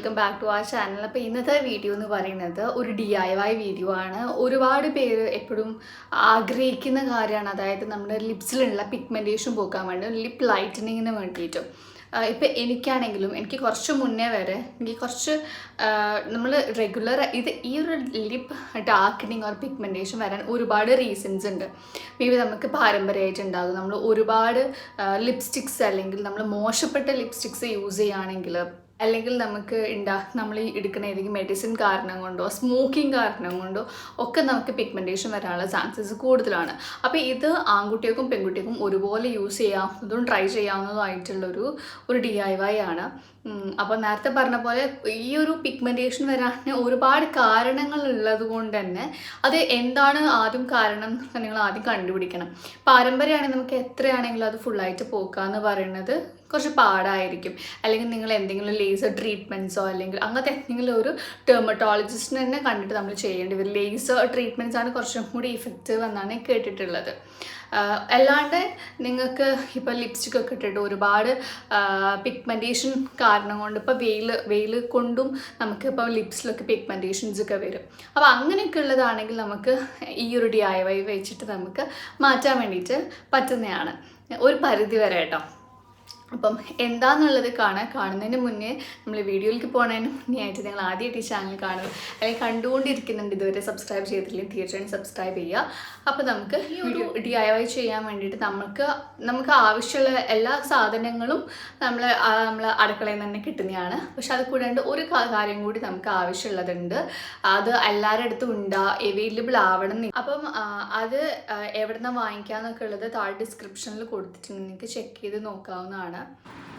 Welcome back to our channel. അപ്പോൾ ഇന്നത്തെ video എന്ന് പറയുന്നത് ഒരു DIY വീഡിയോ ആണ്. ഒരുപാട് പേര് എപ്പോഴും ആഗ്രഹിക്കുന്ന കാര്യമാണ്, അതായത് നമ്മുടെ ലിപ്സിലുള്ള പിഗ്മെൻറ്റേഷൻ പോക്കാൻ വേണ്ടി ലിപ്പ് ലൈറ്റനിങ്ങിന് വേണ്ടിയിട്ടും. ഇപ്പം എനിക്കാണെങ്കിലും എനിക്ക് കുറച്ച് മുന്നേ വരെ എനിക്ക് കുറച്ച് നമ്മൾ റെഗുലർ ഈ ഒരു ലിപ്പ് ഡാർക്കനിങ് ഓർ പിഗ്മെൻറ്റേഷൻ വരാൻ ഒരുപാട് റീസൺസ് ഉണ്ട്. മേ ബി നമുക്ക് പാരമ്പര്യമായിട്ടുണ്ടാകും, നമ്മൾ ഒരുപാട് ലിപ്സ്റ്റിക്സ് അല്ലെങ്കിൽ നമ്മൾ മോശപ്പെട്ട ലിപ്സ്റ്റിക്സ് യൂസ് ചെയ്യുകയാണെങ്കിൽ, അല്ലെങ്കിൽ നമുക്ക് നമ്മൾ ഈ എടുക്കുന്ന ഏതെങ്കിലും മെഡിസിൻ കാരണം കൊണ്ടോ സ്മോക്കിംഗ് കാരണം കൊണ്ടോ ഒക്കെ നമുക്ക് പിഗ്മെൻറ്റേഷൻ വരാനുള്ള ചാൻസസ് കൂടുതലാണ്. അപ്പോൾ ഇത് ആൺകുട്ടികൾക്കും പെൺകുട്ടികൾക്കും ഒരുപോലെ യൂസ് ചെയ്യാവുന്നതും ട്രൈ ചെയ്യാവുന്നതുമായിട്ടുള്ളൊരു DIY ആണ്. അപ്പോൾ നേരത്തെ പറഞ്ഞ പോലെ ഈ ഒരു പിഗ്മെൻറ്റേഷൻ വരാൻ ഒരുപാട് കാരണങ്ങൾ ഉള്ളത് കൊണ്ട് തന്നെ അത് എന്താണ് ആദ്യം കാരണം നിങ്ങൾ ആദ്യം കണ്ടുപിടിക്കണം. പാരമ്പര്യമാണെങ്കിൽ നമുക്ക് എത്രയാണെങ്കിലും അത് ഫുള്ളായിട്ട് പോക്കുക എന്ന് പറയുന്നത് കുറച്ച് പാടായിരിക്കും. അല്ലെങ്കിൽ നിങ്ങൾ എന്തെങ്കിലും ലേസർ ട്രീറ്റ്മെൻറ്റ്സോ അല്ലെങ്കിൽ അങ്ങനത്തെ എന്തെങ്കിലും ഒരു ഡെർമറ്റോളജിസ്റ്റിനെ തന്നെ കണ്ടിട്ട് നമ്മൾ ചെയ്യേണ്ടി വരും. ലേസർ ട്രീറ്റ്മെൻറ്റ്സ് ആണ് കുറച്ചും കൂടി ഇഫക്റ്റീവ് എന്നാണ് കേട്ടിട്ടുള്ളത്. അല്ലാണ്ട് നിങ്ങൾക്ക് ഇപ്പോൾ ലിപ്സ്റ്റിക് ഒക്കെ ഇട്ടിട്ട് ഒരുപാട് പിഗ്മെൻറ്റേഷൻ കാരണം കൊണ്ട് ഇപ്പോൾ വെയിൽ കൊണ്ടും നമുക്ക് ഇപ്പോൾ ലിപ്സിലൊക്കെ പിഗ്മെൻറ്റേഷൻസ് ഒക്കെ വരും. അപ്പോൾ അങ്ങനെയൊക്കെ ഉള്ളതാണെങ്കിൽ നമുക്ക് ഈ ഒരു DIY വെച്ചിട്ട് നമുക്ക് മാറ്റാൻ വേണ്ടിയിട്ട് പറ്റുന്നതാണ് ഒരു പരിധി വരെ കേട്ടോ. അപ്പം എന്താണെന്നുള്ളത് കാണുന്നതിന് മുന്നേ നമ്മൾ വീഡിയോയിലേക്ക് പോകുന്നതിന് മുന്നേ ആയിട്ട് നിങ്ങൾ ആദ്യമായിട്ട് ഈ ചാനൽ കാണുക അല്ലെങ്കിൽ കണ്ടുകൊണ്ടിരിക്കുന്നുണ്ട്, ഇതുവരെ സബ്സ്ക്രൈബ് ചെയ്തിട്ടില്ലെങ്കിൽ തീർച്ചയായും സബ്സ്ക്രൈബ് ചെയ്യുക. അപ്പോൾ നമുക്ക് ഈ ഒരു DIY ചെയ്യാൻ വേണ്ടിയിട്ട് നമുക്ക് ആവശ്യമുള്ള എല്ലാ സാധനങ്ങളും നമ്മൾ അടുക്കളയിൽ നിന്ന് തന്നെ കിട്ടുന്നതാണ്. പക്ഷെ അത് കൂടാണ്ട് ഒരു കാര്യം കൂടി നമുക്ക് ആവശ്യമുള്ളതുണ്ട്. അത് എല്ലാവരുടെ അടുത്തും അവൈലബിൾ ആവണം. അപ്പം അത് എവിടെ നിന്നാണ് വാങ്ങിക്കാമെന്നൊക്കെ ഉള്ളത് താഴെ ഡിസ്ക്രിപ്ഷനിൽ കൊടുത്തിട്ടുണ്ട്, നിങ്ങൾക്ക് ചെക്ക് ചെയ്ത് നോക്കാവുന്നതാണ്.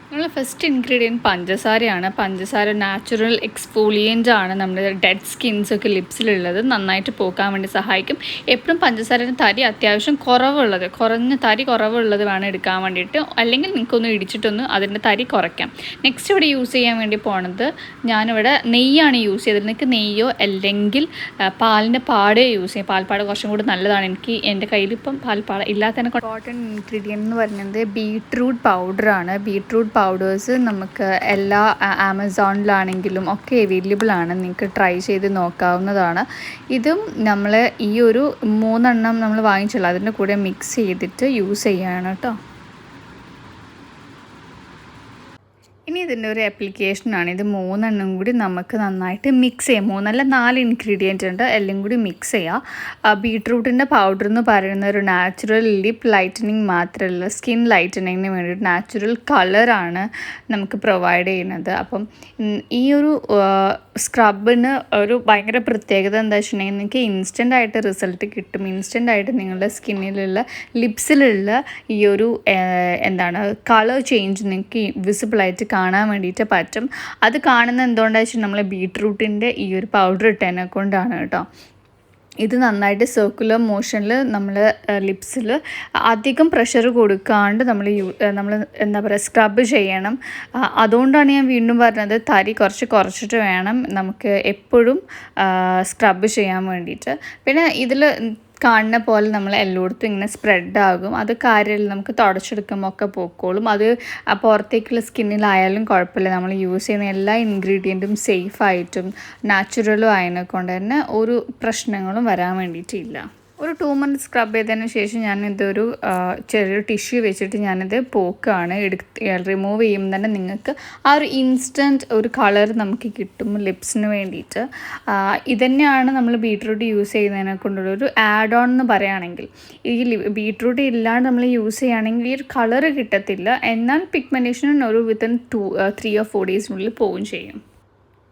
നമ്മൾ ഫസ്റ്റ് ഇൻഗ്രീഡിയൻറ്റ് പഞ്ചസാരയാണ്. പഞ്ചസാര നാച്ചുറൽ എക്സ്ഫോളിയൻ്റ് ആണ്. നമ്മുടെ ഡെഡ് സ്കിൻസൊക്കെ ലിപ്സിലുള്ളത് നന്നായിട്ട് പോക്കാൻ വേണ്ടി സഹായിക്കും. എപ്പോഴും പഞ്ചസാരയുടെ തരി അത്യാവശ്യം കുറഞ്ഞ തരി കുറവുള്ളത് വേണം എടുക്കാൻ വേണ്ടിയിട്ട്, അല്ലെങ്കിൽ നിങ്ങൾക്കൊന്ന് ഇടിച്ചിട്ടൊന്ന് അതിൻ്റെ തരി കുറയ്ക്കാം. നെക്സ്റ്റ് ഇവിടെ യൂസ് ചെയ്യാൻ വേണ്ടി പോണത് ഞാനിവിടെ നെയ്യാണ് യൂസ് ചെയ്തത്. നിങ്ങൾക്ക് നെയ്യോ അല്ലെങ്കിൽ പാലിൻ്റെ പാടയോ യൂസ് ചെയ്യാം. പാൽപ്പാട് കുറച്ചും കൂടി നല്ലതാണ്. എൻ്റെ കയ്യിലിപ്പം പാൽപ്പാട ഇല്ലാത്തതിനെ ഇമ്പോർട്ടൻറ്റ് ഇൻഗ്രീഡിയൻറ്റ് എന്ന് പറയുന്നത് ബീട്രൂട്ട് പൗഡറാണ്. ബീട്രൂട്ട് പൗഡേഴ്സ് നമുക്ക് എല്ലാ ആമസോണിലാണെങ്കിലും ഒക്കെ അവൈലബിൾ ആണ്, നിങ്ങൾക്ക് ട്രൈ ചെയ്ത് നോക്കാവുന്നതാണ്. ഇതും നമ്മൾ ഈ ഒരു 3 എണ്ണം നമ്മൾ വാങ്ങിച്ചുള്ളൂ, അതിൻ്റെ കൂടെ മിക്സ് ചെയ്തിട്ട് യൂസ് ചെയ്യാണ് കേട്ടോ. ഇനി ഇതിൻ്റെ ഒരു ആപ്ലിക്കേഷനാണ്. ഇത് 3 എണ്ണം കൂടി നമുക്ക് നന്നായിട്ട് മിക്സ് ചെയ്യാം. 3 അല്ല 4 ഇൻഗ്രീഡിയൻറ്റ് ഉണ്ട്, എല്ലാം കൂടി മിക്സ് ചെയ്യുക. ബീട്രൂട്ടിൻ്റെ പൗഡർ എന്ന് പറയുന്ന ഒരു നാച്ചുറൽ ലിപ്പ് ലൈറ്റനിങ് മാത്രമല്ല, സ്കിൻ ലൈറ്റനിങ്ങിന് വേണ്ടിയിട്ട് നാച്ചുറൽ കളറാണ് നമുക്ക് പ്രൊവൈഡ് ചെയ്യുന്നത്. അപ്പം ഈ ഒരു സ്ക്രബിന് ഒരു ഭയങ്കര പ്രത്യേകത എന്താ വെച്ചിട്ടുണ്ടെങ്കിൽ നിങ്ങൾക്ക് ഇൻസ്റ്റൻ്റായിട്ട് റിസൾട്ട് കിട്ടും. ഇൻസ്റ്റൻ്റായിട്ട് നിങ്ങളുടെ സ്കിന്നിലുള്ള ലിപ്സിലുള്ള ഈ ഒരു കളർ ചേഞ്ച് നിങ്ങൾക്ക് വിസിബിളായിട്ട് കാണാൻ വേണ്ടിയിട്ട് പറ്റും. അത് കാണുന്ന എന്തുകൊണ്ടാണെന്ന് വെച്ചാൽ നമ്മൾ ബീട്രൂട്ടിൻ്റെ ഈ ഒരു പൗഡർ ഇട്ടതിനെ കൊണ്ടാണ് കേട്ടോ. ഇത് നന്നായിട്ട് സർക്കുലർ മോഷനിൽ നമ്മൾ ലിപ്സിൽ അധികം പ്രഷർ കൊടുക്കാണ്ട് നമ്മൾ സ്ക്രബ് ചെയ്യണം. അതുകൊണ്ടാണ് ഞാൻ വീണ്ടും പറഞ്ഞത് തരി കുറച്ചിട്ട് വേണം നമുക്ക് എപ്പോഴും സ്ക്രബ് ചെയ്യാൻ വേണ്ടിയിട്ട്. പിന്നെ ഇതിൽ കാണുന്ന പോലെ നമ്മൾ എല്ലായിടത്തും ഇങ്ങനെ സ്പ്രെഡാകും. അത് കാര്യമില്ല, നമുക്ക് തുടച്ചെടുക്കുമ്പോൾ ഒക്കെ പോയിക്കോളും. അത് പുറത്തേക്കുള്ള സ്കിന്നിലായാലും കുഴപ്പമില്ല. നമ്മൾ യൂസ് ചെയ്യുന്ന എല്ലാ ഇൻഗ്രീഡിയൻറ്റും സേഫായിട്ടും നാച്ചുറലും ആയതിനെക്കൊണ്ട് തന്നെ ഒരു പ്രശ്നങ്ങളും വരാൻ വേണ്ടിയിട്ടില്ല. ഒരു 2 മിനിറ്റ് സ്ക്രബ് ചെയ്തതിന് ശേഷം ഞാനിതൊരു ചെറിയൊരു ടിഷ്യൂ വെച്ചിട്ട് ഞാനിത് പോക്കാണ്. റിമൂവ് ചെയ്യുമ്പോൾ തന്നെ നിങ്ങൾക്ക് ആ ഒരു ഇൻസ്റ്റൻറ്റ് ഒരു കളർ നമുക്ക് കിട്ടും ലിപ്സിന് വേണ്ടിയിട്ട്. ഇതന്നെയാണ് നമ്മൾ ബീട്രൂട്ട് യൂസ് ചെയ്യുന്നതിനെ കൊണ്ടുള്ളൊരു ആഡ് ഓൺ എന്ന് പറയുകയാണെങ്കിൽ. ഈ ബീട്രൂട്ട് ഇല്ലാണ്ട് നമ്മൾ യൂസ് ചെയ്യുകയാണെങ്കിൽ ഈ ഒരു കളറ് കിട്ടത്തില്ല, എന്നാൽ പിഗ്മെൻറ്റേഷൻ ഒരു വിത്തിൻ 3 or 4 ഡേയ്സിനുള്ളിൽ പോവുകയും ചെയ്യും.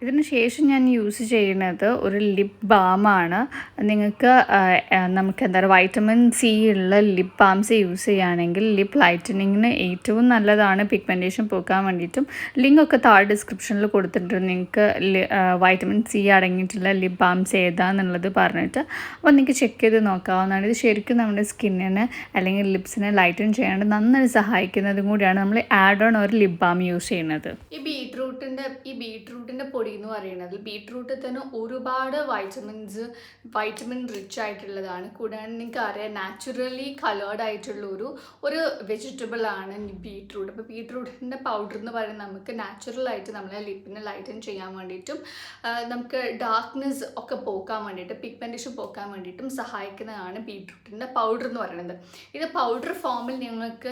ഇതിന് ശേഷം ഞാൻ യൂസ് ചെയ്യുന്നത് ഒരു ലിപ്പ് ബാമാണ്. നിങ്ങൾക്ക് വൈറ്റമിൻ സി ഉള്ള ലിപ്പ് ബാംസ് യൂസ് ചെയ്യുകയാണെങ്കിൽ ലിപ്പ് ലൈറ്റനിങ്ങിന് ഏറ്റവും നല്ലതാണ്, പിഗ്മെൻറ്റേഷൻ പോക്കാൻ വേണ്ടിയിട്ടും. ലിങ്കൊക്കെ താഴെ ഡിസ്ക്രിപ്ഷനിൽ കൊടുത്തിട്ടുണ്ട്, നിങ്ങൾക്ക് വൈറ്റമിൻ സി അടങ്ങിയിട്ടുള്ള ലിപ്പ് ബാംസ് ഏതാണെന്നുള്ളത് പറഞ്ഞിട്ട്. അപ്പോൾ നിങ്ങൾക്ക് ചെക്ക് ചെയ്ത് നോക്കാവുന്നതാണ്. ഇത് ശരിക്കും നമ്മുടെ സ്കിന്നിന് അല്ലെങ്കിൽ ലിപ്സിനെ ലൈറ്റൻ ചെയ്യാണ്ട് നന്നായി സഹായിക്കുന്നതും കൂടിയാണ് നമ്മൾ ആഡ് ഓൺ ഒരു ലിപ്പ് ബാം യൂസ് ചെയ്യുന്നത്. ഈ ബീട്രൂട്ടിൻ്റെ പൊടി എന്ന് പറയുന്നത് ബീട്രൂട്ടിൽ തന്നെ ഒരുപാട് വൈറ്റമിൻ റിച്ച് ആയിട്ടുള്ളതാണ്. കൂടാതെ നിങ്ങൾക്ക് അറിയാം നാച്ചുറലി കളേർഡ് ആയിട്ടുള്ള ഒരു വെജിറ്റബിൾ ആണ് ബീട്രൂട്ട്. അപ്പോൾ ബീട്രൂട്ടിൻ്റെ പൗഡർ എന്ന് പറയുന്നത് നമുക്ക് നാച്ചുറലായിട്ട് നമ്മളെ ലിപ്പിനെ ലൈറ്റൻ ചെയ്യാൻ വേണ്ടിയിട്ടും നമുക്ക് ഡാർക്ക്നെസ് ഒക്കെ പോക്കാൻ വേണ്ടിയിട്ട് പിഗ്മെൻറ്റേഷൻ പോക്കാൻ വേണ്ടിയിട്ടും സഹായിക്കുന്നതാണ് ബീട്രൂട്ടിൻ്റെ പൗഡർ എന്ന് പറയുന്നത്. ഇത് പൗഡർ ഫോമിൽ നിങ്ങൾക്ക്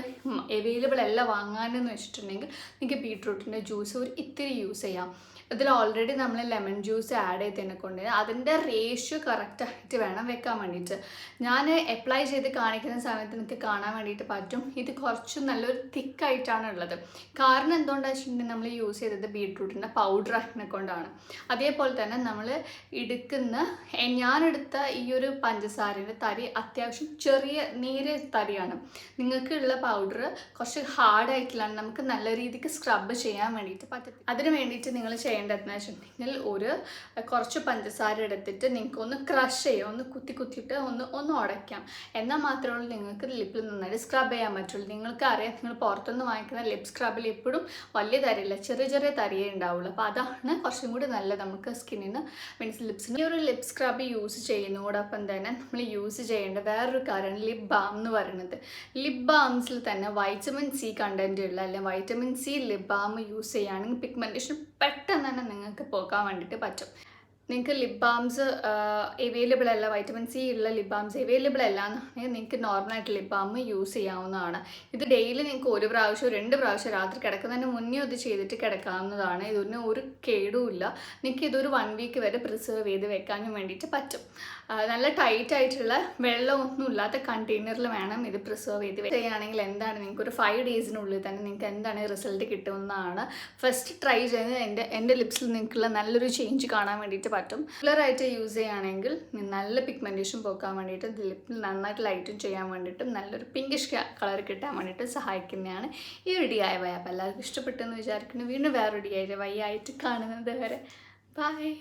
അവൈലബിൾ അല്ല വാങ്ങാനെന്ന് വെച്ചിട്ടുണ്ടെങ്കിൽ നിങ്ങൾക്ക് ബീട്രൂട്ടിൻ്റെ ജ്യൂസ് ഒരു ഇത്തിരി യൂസ് ചെയ്യാം. ഇതിൽ ഓൾറെഡി നമ്മൾ ലെമൺ ജ്യൂസ് ആഡ് ചെയ്തതിനെ കൊണ്ട് അതിൻ്റെ റേഷ്യോ കറക്റ്റായിട്ട് വേണം വെക്കാൻ വേണ്ടിയിട്ട്. ഞാൻ അപ്ലൈ ചെയ്ത് കാണിക്കുന്ന സമയത്ത് നിങ്ങൾക്ക് കാണാൻ വേണ്ടിയിട്ട് പറ്റും ഇത് കുറച്ച് നല്ലൊരു തിക്കായിട്ടാണ് ഉള്ളത്. കാരണം എന്തുകൊണ്ടാണെന്ന് വെച്ചിട്ടുണ്ടെങ്കിൽ നമ്മൾ യൂസ് ചെയ്തത് ബീട്രൂട്ടിൻ്റെ പൗഡർ അതിനെ കൊണ്ടാണ്. അതേപോലെ തന്നെ നമ്മൾ ഞാനെടുത്ത ഈ ഒരു പഞ്ചസാരയുടെ തരി അത്യാവശ്യം ചെറിയ നേരിയ തരിയാണ്. നിങ്ങൾക്കുള്ള പൗഡർ കുറച്ച് ഹാർഡായിട്ടുള്ളതാണ്, നമുക്ക് നല്ല രീതിക്ക് സ്ക്രബ് ചെയ്യാൻ വേണ്ടിയിട്ട് പറ്റത്തില്ല. അതിന് വേണ്ടിയിട്ട് നിങ്ങൾ ചെയ്യേണ്ടതെന്ന് വെച്ചിട്ടുണ്ടെങ്കിൽ കുറച്ച് പഞ്ചസാര എടുത്തിട്ട് നിങ്ങൾക്ക് ഒന്ന് ക്രഷ് ചെയ്യാം, ഒന്ന് കുത്തിയിട്ട് ഒന്ന് ഉടയ്ക്കാം. എന്നാൽ മാത്രമേ നിങ്ങൾക്ക് ലിപ്പിൽ നന്നായിട്ട് സ്ക്രബ് ചെയ്യാൻ പറ്റുള്ളൂ. നിങ്ങൾക്ക് അറിയാം, നിങ്ങൾ പുറത്തുനിന്ന് വാങ്ങിക്കുന്ന ലിപ് സ്ക്രബിൽ എപ്പോഴും വലിയ തരില്ല, ചെറിയ ചെറിയ തരിയേ ഉണ്ടാവുള്ളൂ. അപ്പോൾ അതാണ് കുറച്ചും കൂടി നല്ലത് നമുക്ക് സ്കിന്നിന് മീൻസ് ലിപ്സിന്. ഈ ഒരു ലിപ് സ്ക്രബ് യൂസ് ചെയ്യുന്നതോടൊപ്പം തന്നെ നമ്മൾ യൂസ് ചെയ്യേണ്ട വേറൊരു കാര്യമാണ് ലിപ് ബാം എന്ന് പറയുന്നത്. ലിപ് ബാംസിൽ തന്നെ വൈറ്റമിൻ സി കണ്ടൻറ്റ് ഉള്ള അല്ലെങ്കിൽ vitamin C lip balm use ചെയ്യുകയാണെങ്കിൽ പിഗ്മെൻറ്റേഷൻ പെട്ടെന്ന് തന്നെ നിങ്ങൾക്ക് പോകാൻ വേണ്ടിയിട്ട് പറ്റും. നിങ്ങൾക്ക് ലിപ് ബാംസ് അവൈലബിൾ അല്ല, വൈറ്റമിൻ സി ഉള്ള ലിപ് ബാംസ് അവൈലബിൾ അല്ല എന്നുണ്ടെങ്കിൽ നിങ്ങൾക്ക് നോർമലായിട്ട് ലിപ് ബാം യൂസ് ചെയ്യാവുന്നതാണ്. ഇത് ഡെയിലി നിങ്ങൾക്ക് 1 പ്രാവശ്യം 2 പ്രാവശ്യം രാത്രി കിടക്കുന്നതിന് മുന്നേ ഇത് ചെയ്തിട്ട് കിടക്കാവുന്നതാണ്. ഇതൊന്നും ഒരു കേടുമില്ല. നിങ്ങൾക്ക് ഇതൊരു 1 വീക്ക് വരെ പ്രിസർവ് ചെയ്ത് വെക്കാനും വേണ്ടിയിട്ട് പറ്റും. നല്ല ടൈറ്റ് ആയിട്ടുള്ള വെള്ളമൊന്നും ഇല്ലാത്ത കണ്ടെയ്നറിൽ വേണം ഇത് പ്രിസർവ് ചെയ്ത് ചെയ്യുകയാണെങ്കിൽ എന്താണ് നിങ്ങൾക്ക് ഒരു 5 ഡേയ്സിനുള്ളിൽ തന്നെ നിങ്ങൾക്ക് എന്താണ് റിസൾട്ട് കിട്ടുമെന്നാണ്. ഫസ്റ്റ് ട്രൈ ചെയ്ത് എൻ്റെ ലിപ്സിൽ നിങ്ങൾക്കുള്ള നല്ലൊരു ചേഞ്ച് കാണാൻ വേണ്ടിയിട്ട് പറ്റും. റെഗുലറായിട്ട് യൂസ് ചെയ്യുകയാണെങ്കിൽ നല്ല പിഗ്മെൻറ്റേഷൻ പോക്കാൻ വേണ്ടിയിട്ട് ലിപ്പിൽ നന്നായിട്ട് ലൈറ്റും ചെയ്യാൻ വേണ്ടിയിട്ടും നല്ലൊരു പിങ്കിഷ് കളർ കിട്ടാൻ വേണ്ടിയിട്ട് സഹായിക്കുന്നതാണ് ഈ ഒരു DIY. അപ്പോൾ എല്ലാവർക്കും ഇഷ്ടപ്പെട്ടെന്ന് വിചാരിക്കുന്നു. വീണ്ടും വേറൊരു DIY ആയിട്ട് കാണുന്നത് വരെ ബൈ.